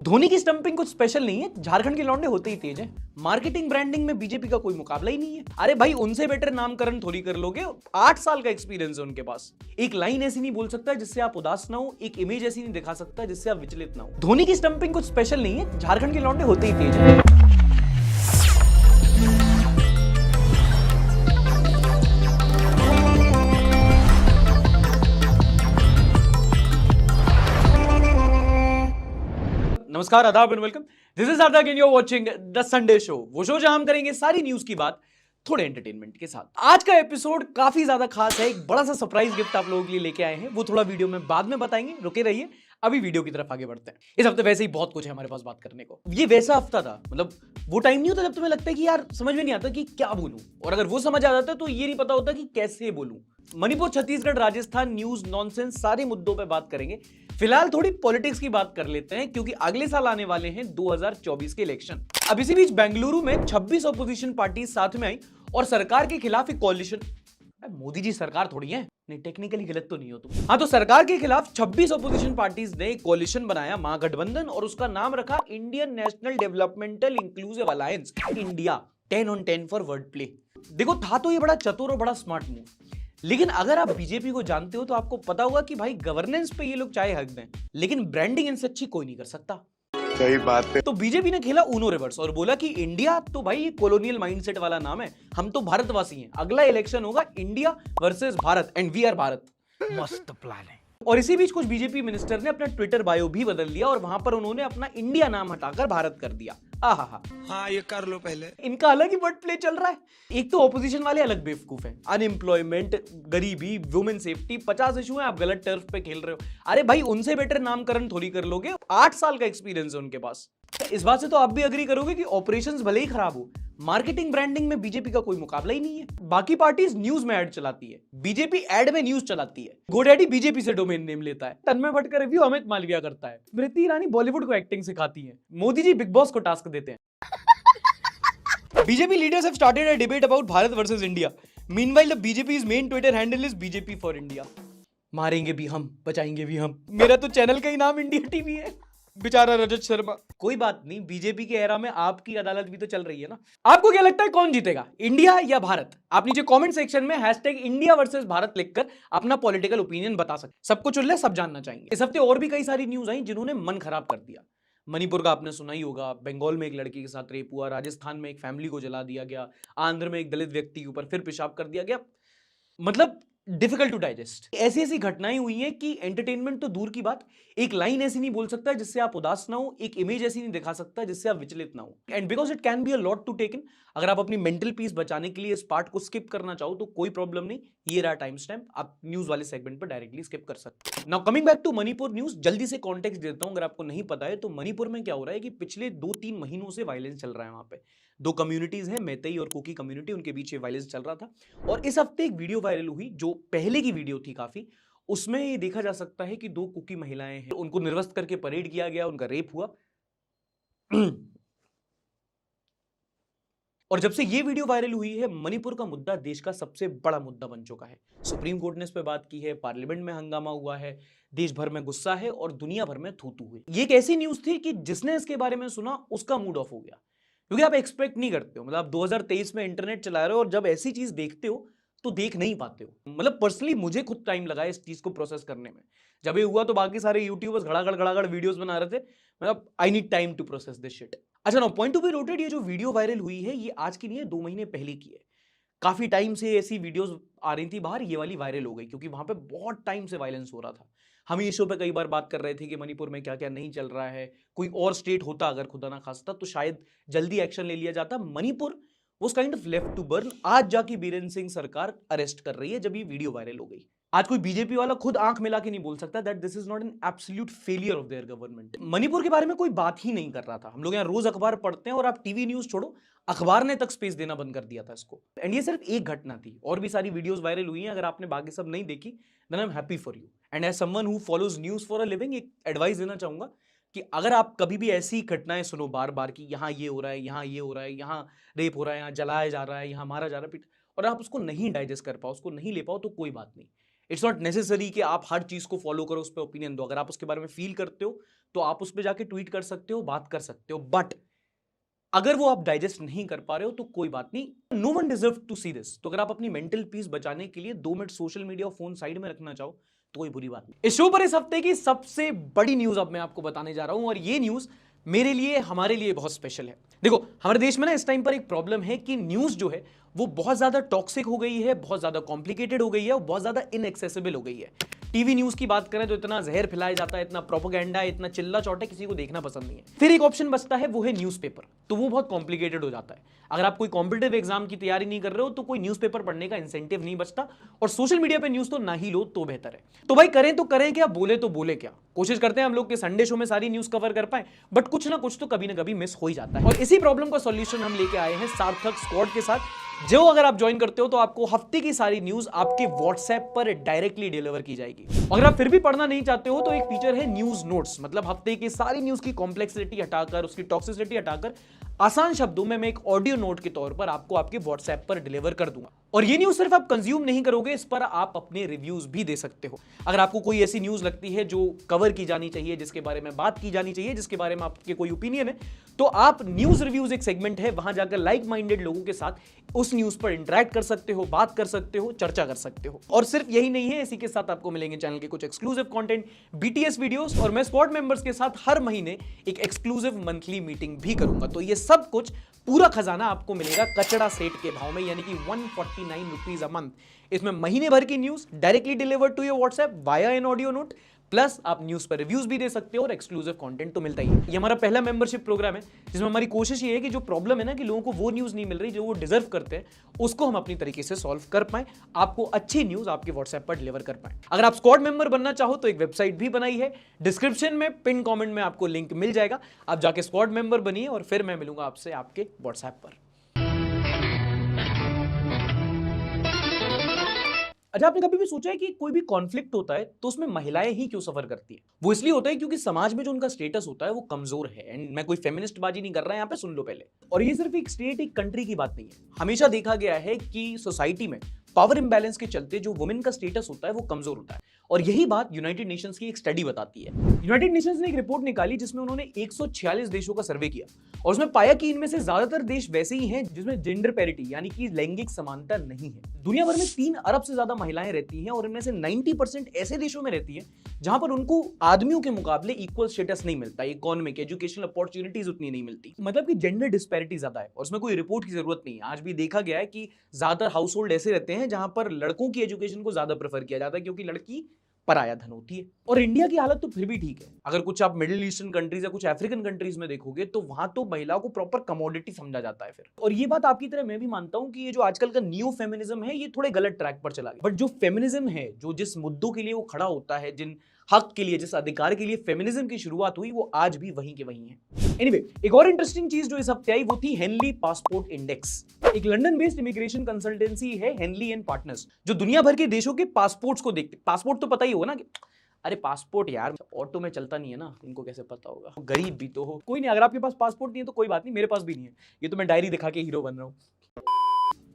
धोनी की स्टंपिंग कुछ स्पेशल नहीं है, झारखंड के लौंडे होते ही तेज हैं। मार्केटिंग ब्रांडिंग में बीजेपी का कोई मुकाबला ही नहीं है। अरे भाई, उनसे बेटर नामकरण थोड़ी कर लोगे, 8 साल का एक्सपीरियंस है उनके पास। एक लाइन ऐसी नहीं बोल सकता जिससे आप उदास ना हो, एक इमेज ऐसी नहीं दिखा सकता जिससे आप विचलित ना हो। धोनी की स्टंपिंग कुछ स्पेशल नहीं है, झारखंड के लौंडे होते ही तेज हैं। नमस्कार, आदाब and welcome. This is Sarthak and you are watching the Sunday show, वो शो जहां हम करेंगे सारी न्यूज की बात थोड़े एंटरटेनमेंट के साथ। आज का एपिसोड काफी ज्यादा खास है, एक बड़ा सा सरप्राइज गिफ्ट आप लोगों के लिए लेके आए हैं, वो थोड़ा वीडियो में बाद में बताएंगे, रुके रहिए। अभी वीडियो की तरफ आगे बढ़ते हैं। इस हफ्ते वैसे ही बहुत कुछ है हमारे पास बात करने को। ये वैसा हफ्ता था, मतलब वो टाइम नहीं होता जब तुम्हें लगता है कि यार समझ में नहीं आता कि क्या बोलूं, और अगर वो समझ आ जाता है तो ये नहीं पता होता कि कैसे बोलूं। मणिपुर, छत्तीसगढ़, राजस्थान, न्यूज, नॉनसेंस, सारे मुद्दों पे बात करेंगे। फिलहाल थोड़ी पॉलिटिक्स की बात कर लेते हैं, क्योंकि अगले साल आने वाले हैं 2024 के इलेक्शन। अब इसी बीच बेंगलुरु में 26 ऑपोजिशन पार्टी साथ में आई और सरकार के खिलाफ एक कॉलिशन। मोदी जी सरकार थोड़ी है, नहीं टेक्निकली गलत तो नहीं हो तुम। हाँ, तो सरकार के खिलाफ 26 ऑपोजिशन पार्टीज ने कॉलिशन बनाया, महागठबंधन, और उसका नाम रखा Indian national developmental inclusive alliance, India. 10 on 10 for word play. देखो, था तो ये बड़ा चतुर और बड़ा स्मार्ट मूव, लेकिन अगर आप बीजेपी को जानते हो तो आपको पता होगा कि भाई गवर्नेंस पे ये लोग चाहे हक दें, लेकिन ब्रांडिंग इनसे अच्छी कोई नहीं कर सकता। सही बात है। तो बीजेपी ने खेला ऊनो रिवर्स और बोला कि इंडिया तो भाई ये कॉलोनियल माइंडसेट वाला नाम है, हम तो भारतवासी हैं, अगला इलेक्शन होगा India versus Bharat and we are Bharat. मस्त प्लान है। और इसी बीच कुछ बीजेपी मिनिस्टर ने अपना ट्विटर बायो भी बदल दिया और वहां पर उन्होंने अपना इंडिया नाम हटाकर भारत कर दिया। आहा, हाँ, ये कर लो पहले। इनका अलग ही वर्ड प्ले चल रहा है। एक तो ऑपोजिशन वाले अलग बेवकूफ हैं, अनएम्प्लॉयमेंट, गरीबी, वुमेन सेफ्टी, 50 इशू है, आप गलत टर्फ पे खेल रहे हो। अरे भाई, उनसे बेटर नामकरण थोड़ी कर लोगे, 8 साल का एक्सपीरियंस है उनके पास। इस बात से तो आप भी अग्री करोगे कि ऑपरेशंस भले ही खराब हो, मार्केटिंग ब्रांडिंग में बीजेपी का कोई मुकाबला ही नहीं है। बाकी पार्टीज न्यूज में ऐड चलाती है, बीजेपी ऐड में न्यूज चलाती है। गोडैडी बीजेपी से डोमेन नेम लेता है, तन्मय भट्ट का रिव्यू अमित मालविया करता है, स्मृति ईरानी बॉलीवुड को एक्टिंग सिखाती है, मोदी जी बिग बॉस को टास्क देते हैं। BJP leaders have started a debate about Bharat versus India. Meanwhile, the BJP's main Twitter handle is BJP for India. मारेंगे भी हम, बचाएंगे भी हम। मेरा तो चैनल का ही नाम इंडिया टीवी है। बेचारा रजत शर्मा। कोई बात नहीं, बीजेपी के एरा में आपकी अदालत भी तो चल रही है ना। आपको क्या लगता है कौन जीतेगा, इंडिया या भारत? आप नीचे कमेंट सेक्शन में #इंडिया वर्सेस भारत लिखकर अपना पॉलिटिकल ओपिनियन बता सकते। सबको चुन ले, सब जानना चाहेंगे। इस हफ्ते और भी कई सारी न्यूज आई जिन्होंने मन खराब कर दिया। मणिपुर का आपने सुना ही होगा, बंगाल में एक लड़की के साथ रेप हुआ, राजस्थान में एक फैमिली को जला दिया गया, आंध्र में एक दलित व्यक्ति के ऊपर फिर पेशाब कर दिया गया। मतलब डिफिकल्ट टू डाइजेस्ट। ऐसी ऐसी घटनाएं हुई हैं कि एंटरटेनमेंट तो दूर की बात, एक लाइन ऐसी नहीं बोल सकता जिससे आप उदास ना हो, एक इमेज ऐसी नहीं दिखा सकता जिससे आप विचलित ना हो। And because it can be a lot to take in. अगर आप अपनी मेंटल पीस बचाने के लिए इस पार्ट को स्किप करना चाहो तो कोई प्रॉब्लम नहीं, ये रहा टाइम स्टैम्प, आप न्यूज वाले सेगमेंट पर डायरेक्टली स्किप कर सकते हैं। Now coming back to Manipur news, जल्दी से कॉन्टेक्स्ट देता हूं अगर आपको नहीं पता है तो। मणिपुर में क्या हो रहा है कि पिछले 2-3 महीनों से वायलेंस चल रहा है वहां पे। दो कम्युनिटीज हैं, मैतेई और कुकी कम्युनिटी, उनके बीच ये वायलेंस चल रहा था। और इस हफ्ते एक वीडियो वायरल हुई जो पहले की वीडियो थी काफी, उसमें ये देखा जा सकता है कि 2 कुकी महिलाएं हैं, उनको निर्वस्त्र करके परेड किया गया, उनका रेप हुआ। और जब से ये वीडियो वायरल हुई है, मणिपुर का मुद्दा देश का सबसे बड़ा मुद्दा बन चुका है। सुप्रीम कोर्ट ने इस पर बात की है, पार्लियामेंट में हंगामा हुआ है, देश भर में गुस्सा है और दुनिया भर में थू-थू हुई। ये एक ऐसी न्यूज थी कि जिसने इसके बारे में सुना उसका मूड ऑफ हो गया, क्योंकि आप एक्सपेक्ट नहीं करते हो। मतलब आप 2023 में इंटरनेट चला रहे हो और जब ऐसी चीज देखते हो तो देख नहीं पाते हो। मतलब पर्सनली मुझे खुद टाइम लगा इस चीज को प्रोसेस करने में। जब ये हुआ तो बाकी सारे यूट्यूबर्स घड़ाघड़ वीडियोस बना रहे थे। मतलब I need time to process this shit. अच्छा, now point to be noted, ये जो वीडियो वायरल हुई है ये आज की नहीं है, 2 महीने पहले की है। काफी टाइम से ऐसी वीडियोस आ रही थी बाहर, ये वाली वायरल हो गई क्योंकि वहां पे बहुत टाइम से वायलेंस हो रहा था। हम इस शो पे कई बार बात कर रहे थे कि मणिपुर में क्या क्या नहीं चल रहा है। कोई और स्टेट होता अगर खुदा ना खास्ता तो शायद जल्दी एक्शन ले लिया जाता। Manipur was kind of left to burn. आज जाके बीरेन सिंह सरकार अरेस्ट कर रही है जब ये वीडियो वायरल हो गई। आज कोई बीजेपी वाला खुद आंख मिला के नहीं बोल सकता that this is not an absolute failure of their government. Manipur के बारे में कोई बात ही नहीं कर रहा था। हम लोग यहाँ रोज अखबार पढ़ते हैं और आप टीवी न्यूज छोड़ो, अखबार ने तक स्पेस देना बंद कर दिया था इसको। एंड ये सिर्फ एक घटना थी, और भी सारी वीडियोस वायरल हुई हैं। अगर आपने बाकी सब नहीं देखी then I am happy for you. And as someone who follows news for a living, एक एडवाइस देना चाहूंगा कि अगर आप कभी भी ऐसी घटनाएं सुनो बार बार कि यहाँ ये हो रहा है, यहाँ ये हो रहा है, यहाँ रेप हो रहा है, यहाँ जलाया जा रहा है, यहाँ मारा जा रहा है, और आप उसको नहीं डाइजेस्ट कर पाओ, उसको नहीं ले पाओ, तो कोई बात नहीं। इट्स नॉट नेसेसरी कि आप हर चीज को फॉलो करो, उस पर ओपिनियन दो। अगर आप उसके बारे में फील करते हो तो आप उस पर जाके ट्वीट कर सकते हो, बात कर सकते हो, बट अगर वो आप डाइजेस्ट नहीं कर पा रहे हो तो कोई बात नहीं, no one deserve to see this. तो अगर आप अपनी मेंटल पीस बचाने के लिए 2 मिनट सोशल मीडिया और फोन साइड में रखना चाहो तो कोई बुरी बात नहीं। इस शो पर इस हफ्ते की सबसे बड़ी न्यूज अब मैं आपको बताने जा रहा हूं, और ये न्यूज मेरे लिए, हमारे लिए बहुत स्पेशल है। देखो, हमारे देश में ना इस टाइम पर एक प्रॉब्लम है कि न्यूज जो है वो बहुत ज्यादा टॉक्सिक हो गई है, बहुत ज्यादा कॉम्प्लिकेटेड हो गई है और बहुत ज्यादा इनएक्सेसिबल हो गई है। टीवी न्यूज की बात करें तो इतना जहर फैलाया जाता है, इतना प्रोपेगेंडा है, इतना चिल्ला चौटा, किसी को देखना पसंद नहीं है। फिर एक ऑप्शन बचता है, वो है न्यूज़पेपर, तो वो बहुत कॉम्प्लिकेटेड हो जाता है। अगर आप कोई कॉम्पिटिटिव एग्जाम की तैयारी नहीं कर रहे हो तो कोई न्यूज़पेपर पढ़ने का इंसेंटिव नहीं बचता, और सोशल मीडिया पे न्यूज तो ना ही लो तो बेहतर है। तो भाई करें तो करें क्या, बोले तो बोले क्या। कोशिश करते हैं हम लोग के संडे शो में सारी न्यूज कवर कर पाए, बट कुछ ना कुछ तो कभी ना कभी मिस हो ही जाता है। और इसी प्रॉब्लम का सॉल्यूशन हम लेके आए हैं सार्थक स्क्वाड के साथ, जो अगर आप ज्वाइन करते हो तो आपको हफ्ते की सारी न्यूज आपके व्हाट्सएप पर डायरेक्टली डिलीवर की जाएगी। अगर आप फिर भी पढ़ना नहीं चाहते हो तो एक फीचर है न्यूज नोट्स, मतलब हफ्ते की सारी न्यूज की कॉम्प्लेक्सिटी हटाकर, उसकी टॉक्सिसिटी हटाकर आसान शब्दों में मैं एक ऑडियो नोट के तौर पर आपको आपके व्हाट्सएप पर डिलीवर कर दूंगा। और ये न्यूज सिर्फ आप कंज्यूम नहीं करोगे, इस पर आप अपने रिव्यूज भी दे सकते हो। अगर आपको कोई ऐसी न्यूज लगती है जो कवर की जानी चाहिए, जिसके बारे में बात की जानी चाहिए, जिसके बारे में आपके कोई ओपिनियन है, तो आप न्यूज रिव्यूज एक सेगमेंट है, वहां जाकर लाइक माइंडेड लोगों के साथ उस न्यूज पर इंटरेक्ट कर सकते हो, बात कर सकते हो, चर्चा कर सकते हो। और सिर्फ यही नहीं है, इसी के साथ आपको मिलेंगे चैनल के कुछ एक्सक्लूसिव कंटेंट, बीटीएस वीडियोस, और मैं स्क्वाड मेंबर्स के साथ हर महीने एक एक्सक्लूसिव मंथली मीटिंग भी करूंगा। तो ये सब कुछ, पूरा खजाना आपको मिलेगा कचड़ा सेट के भाव में, यानी कि 149 रुपीज अ मंथ। इसमें महीने भर की news directly delivered to your WhatsApp via an audio note, plus आप न्यूज पर रिव्यूज भी दे सकते हो और एक्सक्लूसिव कंटेंट तो मिलता ही है। ये हमारा पहला मेंबरशिप प्रोग्राम है, जिसमें हमारी कोशिश ये है कि जो प्रॉब्लम है ना कि लोगों को वो न्यूज नहीं मिल रही जो वो डिजर्व करते हैं, उसको हम अपनी तरीके से सॉल्व कर पाए, आपको अच्छी न्यूज आपके व्हाट्सएप पर डिलीवर कर पाए। अगर आप स्क्वाड मेंबर बनना चाहो तो एक वेबसाइट भी बनाई है, डिस्क्रिप्शन में पिन कमेंट में आपको लिंक मिल जाएगा, आप जाके स्क्वाड मेंबर बनिए और फिर मैं मिलूंगा आपसे आपके व्हाट्सएप पर। अच्छा, आपने कभी भी सोचा है कि कोई भी कॉन्फ्लिक्ट होता है तो उसमें महिलाएं ही क्यों सफर करती हैं? वो इसलिए होता है क्योंकि समाज में जो उनका स्टेटस होता है वो कमजोर है। एंड मैं कोई फेमिनिस्ट बाजी नहीं कर रहा, यहाँ पे सुन लो पहले। और ये सिर्फ एक स्टेट, एक कंट्री की बात नहीं है। हमेशा देखा गया है कि सोसाइटी में पावर इंबैलेंस के चलते जो वुमेन का स्टेटस होता है वो कमजोर होता है। और यही बात यूनाइटेड नेशंस की एक स्टडी बताती है। यूनाइटेड नेशंस ने एक रिपोर्ट निकाली जिसमें उन्होंने 146 देशों का सर्वे किया, और उसमें पाया कि इनमें से ज्यादातर देश वैसे ही हैं जिसमें जेंडर पैरिटी यानी कि लैंगिक समानता नहीं है। दुनिया भर में 3 अरब से ज्यादा महिलाएं रहती हैं, और इनमें से 90% ऐसे देशों में रहती हैं जहां पर उनको आदमियों के मुकाबले इक्वल स्टेटस नहीं मिलता, इकोनॉमिक, एजुकेशनल अपॉर्चुनिटीज उतनी नहीं मिलती। मतलब कि जेंडर डिस्पैरिटी ज्यादा है, और उसमें कोई रिपोर्ट की जरूरत नहीं है। आज भी देखा गया है कि ज्यादातर हाउस होल्ड ऐसे रहते हैं जहां पर लड़कों की एजुकेशन को ज्यादा प्रेफर किया जाता है, क्योंकि लड़की पराया धन होती है। और इंडिया की हालत तो फिर भी ठीक है। अगर कुछ आप मिडिल ईस्टर्न कंट्रीज या कुछ अफ्रीकन कंट्रीज में देखोगे तो वहां तो महिला को प्रॉपर कमोडिटी समझा जाता है फिर। और ये बात आपकी तरह मैं भी मानता हूं कि ये जो आजकल का न्यू फेमिनिज्म है ये थोड़े गलत ट्रैक पर चला गया। बट जो फेमिनिज्म है, जो जिस मुद्दों के लिए वो खड़ा होता है, जिन हक के लिए, जिस अधिकार के लिए फेमिनिज्म की शुरुआत हुई, वो आज भी वहीं के वहीं है। एनीवे, एक और इंटरेस्टिंग चीज जो इस हफ्ते आई वो थी हेनली पासपोर्ट इंडेक्स। एक लंदन बेस्ड इमिग्रेशन कंसल्टेंसी है हेनली एंड पार्टनर्स, जो दुनिया भर के देशों के पासपोर्ट्स को देखते। पासपोर्ट तो पता ही होगा ना, अरे पासपोर्ट यार ऑटो में चलता नहीं है ना, इनको कैसे पता होगा, गरीब भी तो हो। कोई नहीं, अगर आपके पास पासपोर्ट नहीं है तो कोई बात नहीं, मेरे पास भी नहीं है, ये तो मैं डायरी दिखा के हीरो बन रहा हूँ।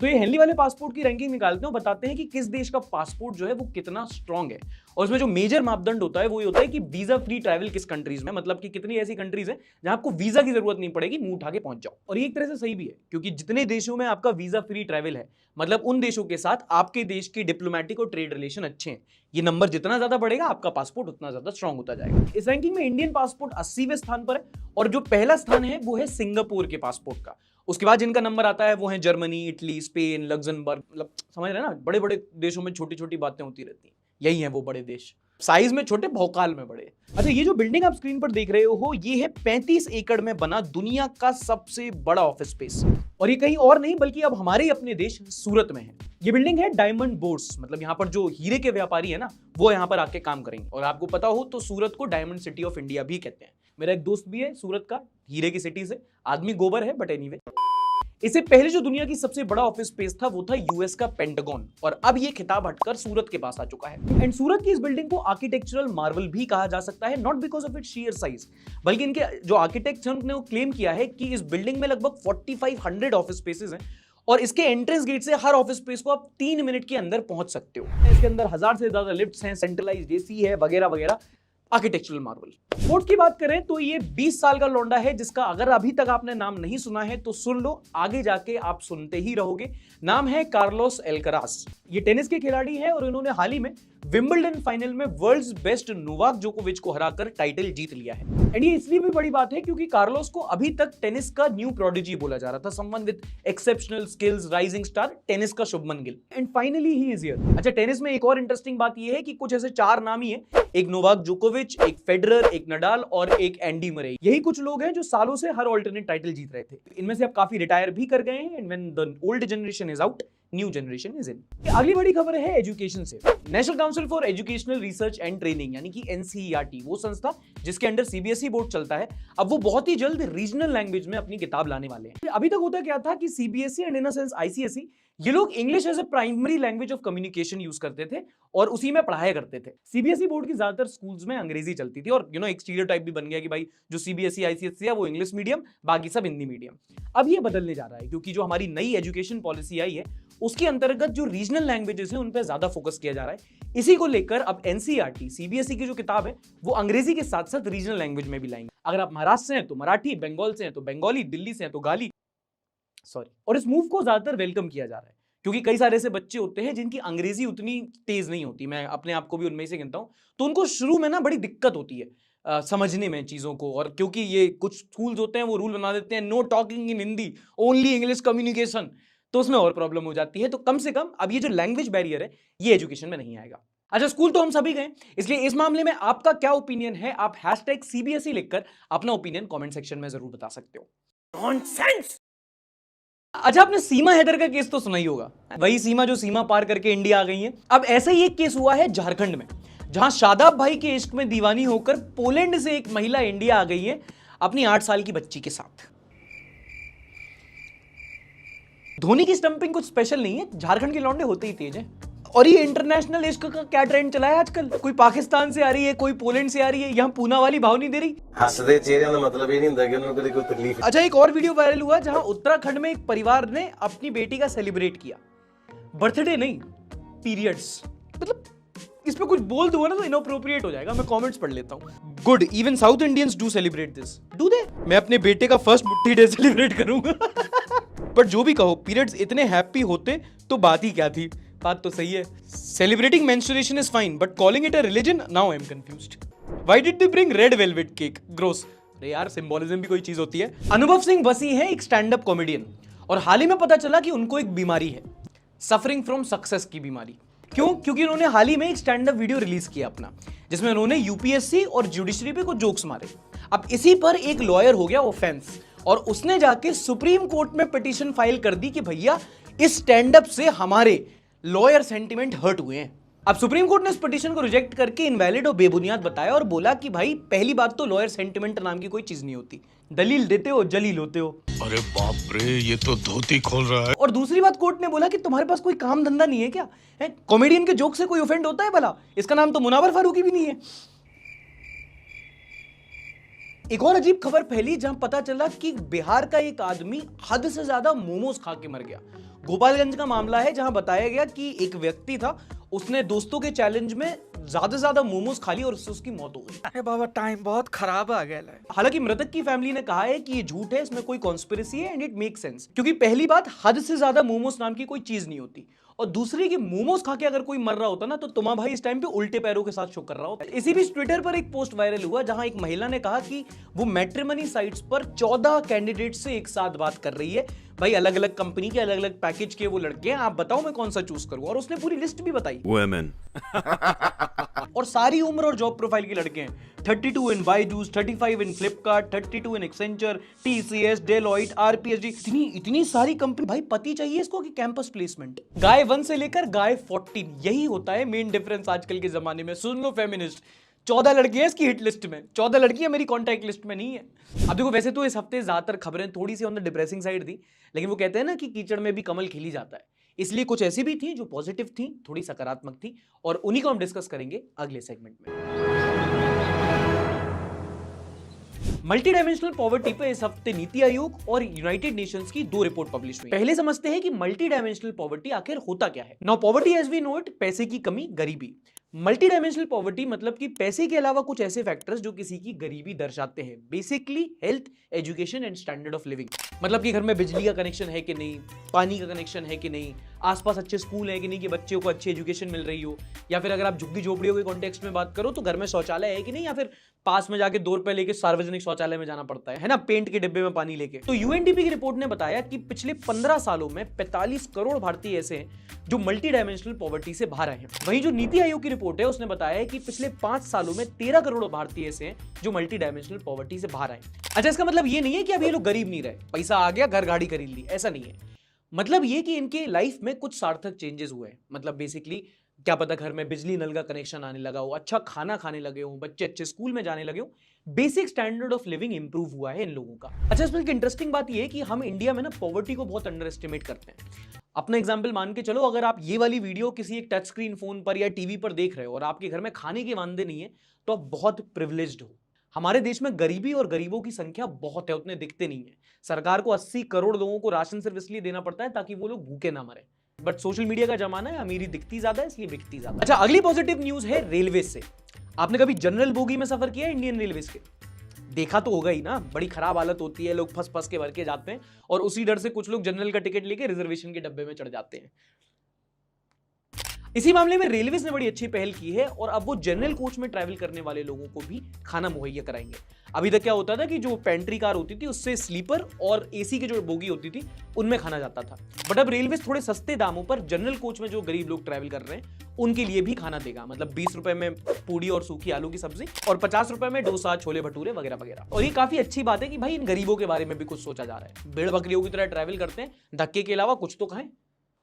तो ये हेनली वाले पासपोर्ट की रैंकिंग निकालते हैं, बताते हैं कि किस देश का पासपोर्ट जो है वो कितना स्ट्रांग है। और उसमें जो मेजर मापदंड होता है वो ये होता है कि वीजा फ्री ट्रैवल किस कंट्रीज में, मतलब कि कितनी ऐसी कंट्रीज हैं जहां आपको वीजा की जरूरत नहीं पड़ेगी, मुंह उठा के पहुंच जाओ। और ये एक तरह से सही भी है, क्योंकि जितने देशों में आपका वीजा फ्री ट्रैवल है, मतलब उन देशों के साथ आपके देश की डिप्लोमेटिक और ट्रेड रिलेशन अच्छे हैं। ये नंबर जितना ज्यादा बढ़ेगा, आपका पासपोर्ट उतना ज्यादा स्ट्रांग होता जाएगा। इस रैंकिंग में इंडियन पासपोर्ट 80वें स्थान पर है, और जो पहला स्थान है वो है सिंगापुर के पासपोर्ट का। उसके बाद जिनका नंबर आता है वो है जर्मनी, इटली, स्पेन, लग्जमबर्ग। मतलब समझ रहे हैं ना, बड़े बड़े देशों में छोटी छोटी बातें होती रहती हैं। यही है वो बड़े देश, साइज में छोटे, भौकाल में बड़े। अच्छा, ये जो बिल्डिंग आप स्क्रीन पर देख रहे हो ये है 35 एकड़ में बना दुनिया का सबसे बड़ा ऑफिस स्पेस, और ये कहीं और नहीं बल्कि अब हमारे ही अपने देश सूरत में है। ये बिल्डिंग है डायमंड बोर्ड्स, मतलब यहाँ पर जो हीरे के व्यापारी है ना वो यहाँ पर आके काम करेंगे। और आपको पता हो तो सूरत को डायमंड सिटी ऑफ इंडिया भी कहते हैं। मेरा एक दोस्त भी है सूरत का, हीरे की सिटी से, आदमी गोबर है, बट एनीवे। इससे पहले जो दुनिया की सबसे बड़ा ऑफिस स्पेस था वो था यूएस का पेंटागन, और अब ये खिताब हटकर सूरत के पास आ चुका है। एंड सूरत की इस बिल्डिंग को आर्किटेक्चरल मार्वल भी कहा जा सकता है, not because of its share size, बल्कि इनके जो आर्किटेक्ट्स हैं उन्होंने क्लेम किया है कि इस बिल्डिंग में लगभग 4500 ऑफिस स्पेसेस हैं, और इसके एंट्रेंस गेट से हर ऑफिस स्पेस को आप 3 मिनट के अंदर पहुंच सकते हो। इसके अंदर 1000 से ज्यादा लिफ्ट्स हैं, सेंट्रलाइज्ड एसी है, वगैरह वगैरह। Architectural Marvel. फोर्ट की बात करें तो ये 20 साल का लौंडा है जिसका अगर अभी तक आपने नाम नहीं सुना है तो सुन लो, आगे जाके आप सुनते ही रहोगे। नाम है कार्लोस एल्करास। ये टेनिस के खिलाड़ी हैं और इन्होंने हाल ही में विंबलडन फाइनल में वर्ल्ड्स बेस्ट नोवाक जोकोविच को हराकर टाइटल जीत लिया है। एंड ये इसलिए भी बड़ी बात है क्योंकि कार्लोस को अभी तक टेनिस का न्यू प्रोडिजी बोला जा रहा था, someone with exceptional skills, rising star, tennis का Shubman Gill. And finally he is here. अच्छा, टेनिस में एक और इंटरेस्टिंग बात ये है कि कुछ ऐसे 4 नाम ही है, एक नोवाक जोकोविच, एक फेडरर, एक नडाल और एक एंडी मरे। यही कुछ लोग हैं जो सालों से हर ऑल्टरनेट टाइटल जीत रहे थे। इनमें से अब काफी रिटायर भी कर गए हैं। And when the old generation is out, new generation is in. अगली बड़ी खबर है एजुकेशन से। National council for educational research and training यानी कि एनसीईआरटी, वो संस्था जिसके अंडर सीबीएसई बोर्ड चलता है, अब वो बहुत ही जल्द रीजनल लैंग्वेज में अपनी किताब लाने वाले हैं। अभी तक होता क्या था कि CBSE and in a sense ICSE, ये लोग English as a primary language of communication use करते थे और उसी में पढ़ाया करते थे। सीबीएसई बोर्ड की ज्यादातर स्कूल्स में अंग्रेजी चलती थी और एक स्टीरियोटाइप भी बन गया कि भाई जो सीबीएसई आईसीएसई है वो इंग्लिश मीडियम, बाकी सब हिंदी मीडियम। अब ये बदलने जा रहा है क्योंकि जो हमारी नई एजुकेशन पॉलिसी आई है उसके अंतर्गत जो रीजनल लैंग्वेजेस हैं उन पर ज्यादा फोकस किया जा रहा है। इसी को लेकर अब एनसीईआरटी, सीबीएसई की जो किताब है वो अंग्रेजी के साथ साथ रीजनल लैंग्वेज में भी लाएंगे। अगर आप महाराष्ट्र से हैं तो मराठी, बंगाल से हैं तो बंगाली, दिल्ली से हैं तो गाली, सॉरी। और इस मूव को ज्यादातर वेलकम किया जा रहा है क्योंकि कई सारे ऐसे बच्चे होते हैं जिनकी अंग्रेजी उतनी तेज नहीं होती, मैं अपने आप को भी उनमें से गिनता हूं, तो उनको शुरू में ना बड़ी दिक्कत होती है समझने में चीजों को। और क्योंकि ये कुछ स्कूल्स होते हैं वो रूल बना देते हैं know talking in Hindi, only English communication, तो उसमें और प्रॉब्लम हो जाती है। तो कम से कम अब ये जो लैंग्वेज बैरियर है ये एजुकेशन में नहीं आएगा। अच्छा, स्कूल तो हम सभी गए, इसलिए इस मामले में आपका क्या ओपिनियन है, आप #CBSE लिखकर अपना ओपिनियन कमेंट सेक्शन में जरूर बता सकते हो। नॉनसेंस। अच्छा, आपने सीमा हैदर का केस तो सुना ही होगा, वही सीमा जो सीमा पार करके इंडिया आ गई है। अब ऐसा ही एक केस हुआ है झारखंड में, जहां शादाब भाई के इश्क में दीवानी होकर पोलैंड से एक महिला इंडिया आ गई है अपनी 8 साल की बच्ची के साथ। धोनी की स्टंपिंग कुछ स्पेशल नहीं है, झारखंड के लौंडे होते ही तेज हैं। और ये इंटरनेशनल इश्क का क्या ट्रेंड चला है आजकल, कोई पाकिस्तान से आ रही है, कोई पोलैंड से आ रही है, यहाँ पूना वाली भाव नहीं दे रही। हंसदे चेहरे का मतलब ये नहीं होता कि उनको कभी कोई तकलीफ है। अच्छा, एक और वीडियो वायरल हुआ जहां उत्तराखंड में एक परिवार ने अपनी बेटी का सेलिब्रेट किया, बर्थडे नहीं, पीरियड्स। मतलब इसमें कुछ बोल दूंगा ना तो इनअप्रोप्रिएट हो जाएगा, मैं कमेंट्स पढ़ लेता हूँ। Good, even south Indians do celebrate this, do they? मैं अपने बेटे का फर्स्ट बुट्टी डे सेलिब्रेट करूंगा। बट जो भी कहो, पीरियड्स इतने हैप्पी होते तो बात ही क्या थी। बात तो सही है, celebrating menstruation is fine but calling it a religion, now I am confused. Why did they bring red velvet cake, gross. अरे यार, सिंबोलिज्म भी कोई चीज होती है। अनुभव सिंह बसी है एक स्टैंड अप कॉमेडियन और हाल ही में पता चला कि उनको एक बीमारी है, सफरिंग फ्रॉम सक्सेस की बीमारी। क्यों? क्योंकि उन्होंने हाल ही में एक स्टैंड अप वीडियो रिलीज किया अपना, जिसमें उन्होंने यूपीएससी और जुडिशरी पे कुछ जोक्स मारे। अब इसी पर एक लॉयर हो गया ऑफेंस और उसने जाके सुप्रीम कोर्ट में पिटीशन फाइल कर दी कि भैया इस स्टैंड अप से हमारे लॉयर सेंटिमेंट हर्ट हुए हैं। अब सुप्रीम कोर्ट ने इस पिटीशन को रिजेक्ट करके इनवैलिड और बेबुनियाद बताया और बोला कि भाई पहली बात तो लॉयर सेंटिमेंट नाम की कोई चीज नहीं होती, दलील देते हो जलील होते हो। अरे बाप रे, ये तो धोती खोल रहा है। और दूसरी बात, कोर्ट ने बोला कि तुम्हारे पास कोई काम धंधा नहीं है क्या? कॉमेडियन के जोक से कोई ऑफेंड होता है भला? इसका नाम तो मुनावर फारूकी भी नहीं है। एक और अजीब खबर फैली जहां पता चला कि बिहार का एक आदमी हद से ज्यादा मोमोज खा के मर गया। गोपालगंज का मामला है जहां बताया गया कि एक व्यक्ति था, उसने दोस्तों के चैलेंज में ज्यादा से ज्यादा मोमोज खा ली और उससे उसकी मौत हो गई। अरे बाबा, टाइम बहुत खराब आ गया है। हालांकि मृतक की फैमिली ने कहा है कि ये झूठ है, इसमें कोई कॉन्स्पिरेसी है एंड इट मेक सेंस। क्योंकि पहली बात, हद से ज्यादा मोमोज नाम की कोई चीज नहीं होती, और दूसरी कि मोमोज खा के अगर कोई मर रहा होता ना तो तुम्हारा भाई इस टाइम पे उल्टे पैरों के साथ शो कर रहा होता। इसी बीच ट्विटर पर एक पोस्ट वायरल हुआ जहां एक महिला ने कहा कि वो मैट्रिमनी साइट्स पर 14 कैंडिडेट से एक साथ बात कर रही है। भाई अलग अलग कंपनी के अलग अलग पैकेज के वो लड़के हैं, आप बताओ मैं कौन सा चूज करूं। और उसने पूरी लिस्ट भी बताई Women. और सारी उम्र और जॉब प्रोफाइल के लड़के हैं। 32 इन बायजूस, 35 इन फ्लिपकार्ट, 32 इन एक्सेंचर, TCS, डेलॉइट, RPSG, इतनी सारी कंपनी। भाई पति चाहिए इसको कि कैंपस प्लेसमेंट? गाय 1 से लेकर गाय 14, यही होता है मेन डिफरेंस आजकल के जमाने में। सुन लो फेमिनिस्ट, 14 लड़की हैं इसकी हिट लिस्ट में, 14 लड़कियां मेरी कॉन्टैक्ट लिस्ट में नहीं है। अब देखो, वैसे तो इस हफ्ते ज्यादातर खबरें थोड़ी सी ऑन द डिप्रेसिंग साइड थी, लेकिन वो कहते हैं ना कि कीचड़ में भी कमल खिली जाता है, इसलिए कुछ ऐसी भी थी जो पॉजिटिव थी, थोड़ी सकारात्मक थी, और उन्हीं को हम डिस्कस करेंगे अगले सेगमेंट में। मल्टी डायमेंशनल पॉवर्टी पे इस हफ्ते नीति आयोग और यूनाइटेड नेशंस की 2 रिपोर्ट पब्लिश हुई। पहले समझते हैं कि मल्टी डायमेंशनल पॉवर्टी आखिर होता क्या है। Now poverty as we know it, पैसे की कमी, गरीबी। मल्टी डायमेंशनल पॉवर्टी मतलब कि पैसे के अलावा कुछ ऐसे फैक्टर्स जो किसी की गरीबी दर्शाते हैं। Basically health, education and standard of living. मतलब कि घर में बिजली का कनेक्शन है कि नहीं, पानी का कनेक्शन है कि नहीं, आसपास अच्छे स्कूल है कि नहीं कि बच्चों को अच्छी एजुकेशन मिल रही हो, या फिर अगर आप झुग्गी झोपड़ियों के कॉन्टेक्स्ट में बात करो तो घर में शौचालय है कि नहीं, या फिर पास में जाके 2 रुपए लेके सार्वजनिक शौचालय में जाना पड़ता है ना, पेंट के डिब्बे में पानी लेके। तो यूएनडीपी की रिपोर्ट ने बताया कि पिछले 15 सालों में 45 करोड़ भारतीय ऐसे हैं जो मल्टी डायमेंशनल पॉवर्टी से बाहर आए हैं। वहीं जो नीति आयोग की रिपोर्ट है उसने बताया है कि पिछले 5 सालों में 13 करोड़ भारतीय ऐसे हैं जो मल्टी डायमेंशनल पॉवर्टी से बाहर आए। अच्छा, इसका मतलब ये नहीं है कि अब ये लोग गरीब नहीं रहे, पैसा आ गया घर गाड़ी खरीद ली, ऐसा नहीं है। मतलब ये कि इनके लाइफ में कुछ सार्थक चेंजेस हुए हैं। मतलब बेसिकली क्या पता घर में बिजली नल का कनेक्शन आने लगा हो, अच्छा खाना खाने लगे हो, बच्चे अच्छे स्कूल में जाने लगे हो, basic standard of living improve हुआ है इन लोगों का। अच्छा, इसमें इंटरेस्टिंग बात ये है कि हम इंडिया में ना पॉवर्टी को बहुत अंडर एस्टिमेट करते हैं। अपना एग्जाम्पल मान के चलो, अगर आप ये वाली वीडियो किसी एक टच स्क्रीन फोन पर या टीवी पर देख रहे हो और आपके घर में खाने के वांदे नहीं है तो आप बहुत प्रिविलेज्ड हो। हमारे देश में गरीबी और गरीबों की संख्या बहुत है, उतने दिखते नहीं है। सरकार को 80 करोड़ लोगों को राशन सिर्फ इसलिए देना पड़ता है ताकि वो लोग भूखे ना मरे। बट सोशल मीडिया का जमाना है, अमीरी दिखती ज्यादा है इसलिए बिकती ज्यादा। अच्छा, अगली पॉजिटिव न्यूज है रेलवे से। आपने कभी जनरल बोगी में सफर किया है इंडियन रेलवे के? देखा तो होगा ही ना, बड़ी खराब हालत होती है, लोग फंस फंस के भर के जाते हैं और उसी डर से कुछ लोग जनरल का टिकट लेके रिजर्वेशन के डब्बे में चढ़ जाते हैं। इसी मामले में रेलवे ने बड़ी अच्छी पहल की है और अब वो जनरल कोच में ट्रैवल करने वाले लोगों को भी खाना मुहैया कराएंगे। अभी तक क्या होता था कि जो पेंट्री कार होती थी उससे स्लीपर और एसी की जो बोगी होती थी उनमें खाना जाता था। बट अब रेलवे थोड़े सस्ते दामों पर जनरल कोच में जो गरीब लोग ट्रैवल कर रहे हैं उनके लिए भी खाना देगा। मतलब 20 रुपए में पूड़ी और सूखी आलू की सब्जी और 50 रुपए में डोसा, छोले भटूरे वगैरह वगैरह। और ये काफी अच्छी बात है कि भाई इन गरीबों के बारे में भी कुछ सोचा जा रहा है। भेड़ बकरियों की तरह ट्रैवल करते हैं, धक्के के अलावा कुछ तो खाएं।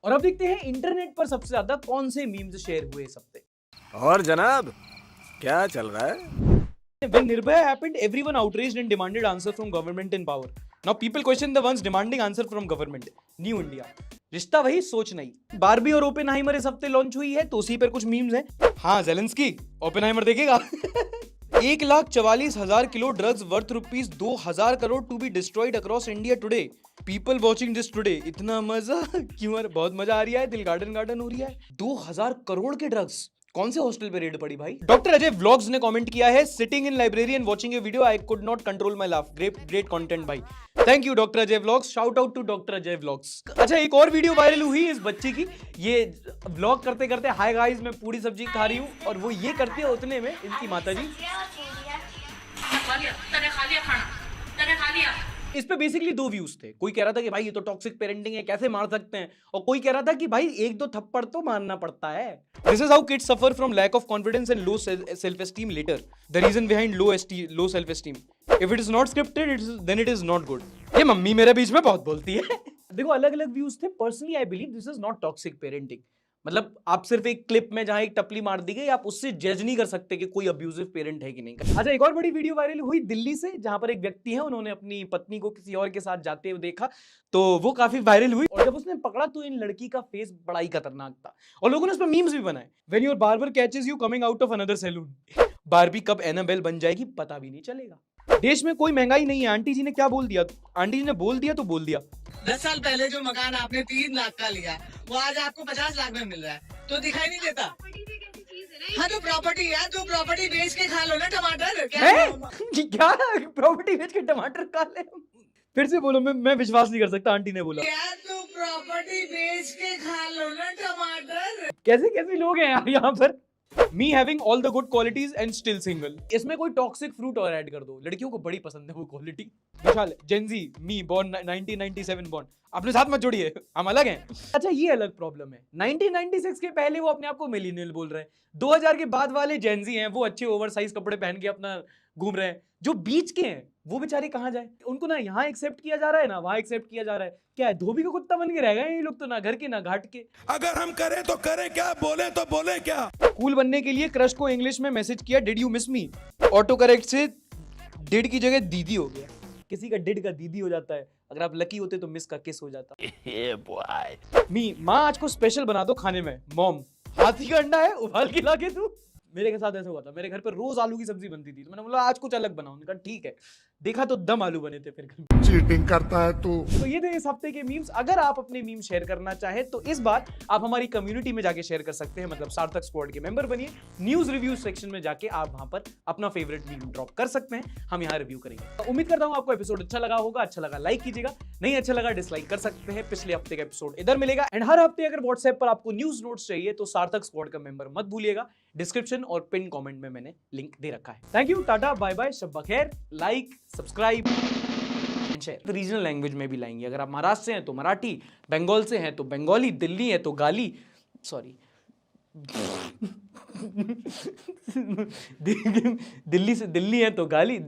और अब देखते हैं इंटरनेट पर सबसे ज्यादा कौन से मीम्स शेयर हुए इस हफ्ते। और जनाब क्या चल रहा है? When Nirbhaya happened, everyone outraged and demanded answer from government in power. Now people question the ones demanding answer from government. New India. रिश्ता वही, सोच नहीं। बारबी और ओपेनहाइमर इस हफ्ते लॉन्च हुई है तो उसी पर कुछ मीम्स हैं। हाँ, ज़ेलेंस्की ओपेनहाइमर देखेगा। 1,44,000 kilo drugs worth ₹2,000 crore to be destroyed across India today. People watching this today. इतना मजा क्यों? बहुत मजा आ रहा है, दिल गार्डन गार्डन हो रहा है। 2,000 करोड़ के ड्रग्स कौन से हॉस्टल पे रेड पड़ी भाई? डॉक्टर अजय व्लॉग्स ने कमेंट किया है, sitting in library and watching a video I could not control my laugh. Great content भाई, thank you doctor Ajay vlogs. Shout out to doctor Ajay vlogs. अच्छा, एक और वीडियो वायरल हुई इस बच्ची की। ये व्लॉग करते करते हाय गाइस मैं पूरी सब्जी खा रही हूँ और वो ये करती है, उतने में इनकी माताजी इस पे बेसिकली 2 व्यूज थे। कोई कह रहा था कि भाई ये तो टॉक्सिक पेरेंटिंग है, कैसे मार सकते हैं, और कोई कह रहा था कि भाई 1-2 थप्पड़ तो मारना पड़ता है। This is how kids suffer from lack of confidence and low self esteem later. The reason behind low self esteem. If it is not scripted then it is not good. ये मम्मी मेरे बीच में बहुत बोलती है। देखो, अलग अलग व्यूज थे। Personally I believe this is not toxic parenting. मतलब आप सिर्फ एक क्लिप में जहां एक टपली मार दी गई, आप उससे जज नहीं कर सकते कि कोई अब्यूजिव पेरेंट है कि नहीं। अच्छा, एक और बड़ी वीडियो वायरल हुई दिल्ली से, जहां पर एक व्यक्ति है, उन्होंने अपनी पत्नी को किसी और के साथ जाते हुए देखा तो वो काफी वायरल हुई। और जब उसने पकड़ा तो इन लड़की का फेस बड़ा ही खतरनाक था और लोगों ने उस पर मीम्स भी बनाए। When your barber catches you coming out of another salon. Barbie कब एनाबेल बन जाएगी पता भी नहीं चलेगा। देश में कोई महंगाई नहीं है। आंटी जी ने क्या बोल दिया? आंटी जी ने बोल दिया तो बोल दिया। 10 साल पहले जो मकान आपने 3 लाख का लिया वो आज आपको 50 लाख में मिल रहा है, तो दिखाई नहीं देता। हाँ तो प्रॉपर्टी है, तो प्रॉपर्टी बेच के खा लो ना टमाटर। क्या प्रॉपर्टी बेच के टमाटर खा ले? फिर से बोलो, मैं विश्वास नहीं कर सकता। आंटी ने बोला यार तो प्रॉपर्टी बेच के खा लो ना टमाटर। कैसे कैसे लोग हैं यार यहाँ पर। Me having all the good qualities and still single. इसमें कोई टॉक्सिक फ्रूट और ऐड कर दो, लड़कियों को बड़ी पसंद है वो क्वालिटी। विशाल जेनजी मी बॉर्न 1997 बॉर्न। अपने साथ मत जोड़िए, हम अलग हैं। अच्छा, ये अलग प्रॉब्लम है। 1996 के पहले वो अपने आप को मिलीनियल बोल रहे हैं। 2000 के बाद वाले जेनजी हैं, वो अच्छे ओवरसाइज कपड़े पहन के अपना घूम रहे हैं। जो बीच के हैं वो बेचारे कहाँ जाए? उनको ना यहाँ एक्सेप्ट किया जा रहा है ना वहाँ एक्सेप्ट किया जा रहा है। क्या है, धोबी का कुत्ता बन के रह गए ये लोग तो, ना घर के ना घाट के। अगर हम करें तो करें क्या, बोले तो बोले क्या। कूल बनने के लिए क्रश को इंग्लिश में मैसेज किया, did you miss me. Auto correct से डिड की जगह दीदी हो गया। किसी का डिड का दीदी हो जाता है, अगर आप लकी होते तो मिस का किस हो जाता। मी माँ आज को स्पेशल बना दो खाने में। मॉम हाथी का अंडा है, उबाल के ला के तू। मेरे के साथ ऐसा हुआ था, मेरे घर पे रोज आलू की सब्जी बनती थी, तो मैंने बोला आज कुछ अलग बनाओ, उन्होंने कहा ठीक है, देखा तो दम आलू बने थे फिर। चीटिंग करता है तो ये थे इस हफ्ते के मीम्स। अगर आप अपने मीम शेयर करना चाहे तो इस बार आप हमारी कम्युनिटी में जाके शेयर कर सकते हैं, मतलब सार्थक स्क्वाड के मेंबर बनिए, न्यूज रिव्यू सेक्शन में जाके आप वहां पर अपना फेवरेट मीम ड्रॉप कर सकते हैं, हम यहाँ रिव्यू करेंगे। उम्मीद करता हूँ आपको एपिसोड अच्छा लगा होगा, अच्छा लगा लाइक कीजिएगा, नहीं अच्छा लगा डिसलाइक कर सकते हैं। पिछले हफ्ते का एपिसोड इधर मिलेगा, एंड हर हफ्ते अगर व्हाट्सएप पर आपको न्यूज नोट्स चाहिए तो सार्थक स्क्वाड का मेंबर मत भूलिएगा, डिस्क्रिप्शन और पिन कमेंट में मैंने लिंक दे रखा है। Thank you, tata, bye bye, शब बखैर, like, subscribe, share. Regional language में भी लाएंगे, अगर आप महाराष्ट्र से हैं तो मराठी, बंगाल से हैं तो बंगाली, दिल्ली है तो गाली, सॉरी दिल्ली है तो गाली।